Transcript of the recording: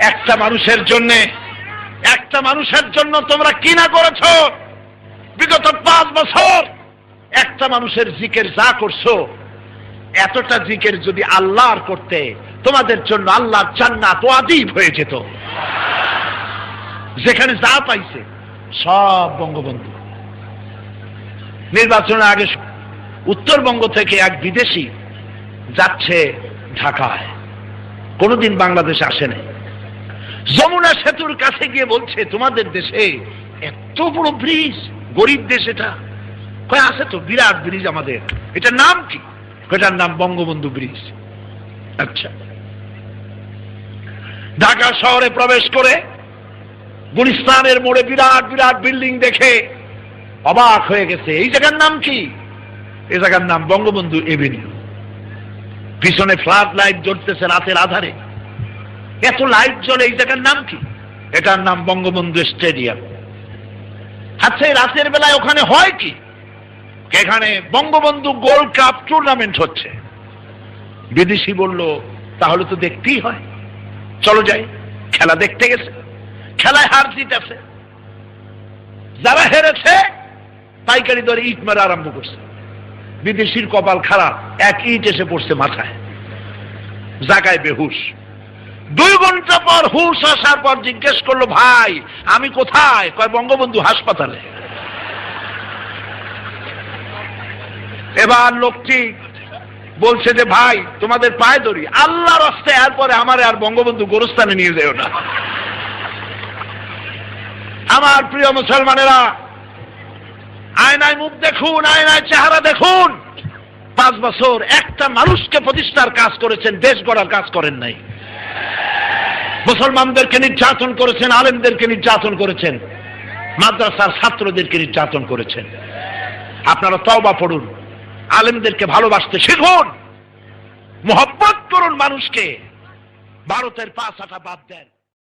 একটা মানুষের জন্য তোমরা কি না করেছো বিগত 5 বছর? একটা মানুষের জিকির যা করছো, এতটা জিকির যদি আল্লাহর করতে, তোমাদের জন্য আল্লাহর জান্নাত ওয়াজিব হয়ে যেত। যেখানে যা পাইছে সব বঙ্গবন্ধু। নির্বাচনের আগে উত্তরবঙ্গ থেকে এক বিদেশি যাচ্ছে ঢাকায়, কোনোদিন বাংলাদেশে আসে নাই। যমুনা সেতুর কাছে গিয়ে বলছে, তোমাদের দেশে এত বড় ব্রিজ, গরিব দেশ এটা। কয় আছে তো, বিরাট ব্রিজ আমাদের। এটার নাম কি? এটার নাম বঙ্গবন্ধু ব্রিজ। আচ্ছা, ঢাকা শহরে প্রবেশ করে গুলিস্তানের মোড়ে বিরাট বিরাট বিল্ডিং দেখে অবাক হয়ে গেছে। এই জায়গার নাম কি? এই জায়গার নাম বঙ্গবন্ধু এভিনিউ। পিছনে ফ্লাড লাইট জ্বলতেছে রাতের আধারে, এত লাইট জ্বলে। এই জায়গার নাম কি? এটার নাম বঙ্গবন্ধু স্টেডিয়াম। আচ্ছা, রাতের বেলায় ওখানে হয় কি? এখানে বঙ্গবন্ধু গোল্ড কাপ টুর্নামেন্ট হচ্ছে। বিদেশি বলল, তাহলে তো দেখতেই হয়, চলো যাই। খেলা দেখতে গেছে, খেলায় হার জিত আছে। যারা হেরেছে পাইকারি দরে ইট মারা আরম্ভ করছে। বিদেশির কপাল খারাপ, এক ইট এসে পড়ছে মাথায়, জাগায় বেহুশ। 2 ঘন্টা পর হুশ আসার পর জিজ্ঞেস করলো, ভাই আমি কোথায়? কয় বঙ্গবন্ধু হাসপাতালে। এবার লোকটি বলছে যে, ভাই তোমাদের পায়ে ধরি, আল্লাহর রাস্তে, এরপরে আমারে আর বঙ্গবন্ধু গোরস্থানে নিয়ে যেও না। আমার প্রিয় মুসলমানেরা, আয়নায় মুখ দেখুন, আয়নায় চেহারা দেখুন। 5 বছর একটা মানুষকে প্রতিষ্ঠার কাজ করেছেন, দেশ গড়ার কাজ করেন নাই। মুসলমানদেরকে নির্যাতন করেছেন, আলেমদেরকে নির্যাতন করেছেন, মাদ্রাসার ছাত্রদেরকে নির্যাতন করেছেন। আপনারা তওবা পড়ুন, আলেমদেরকে ভালোবাসতে শিখুন, মোহব্বত করুন মানুষকে, ভারতের পা চাটা বাদ দেন।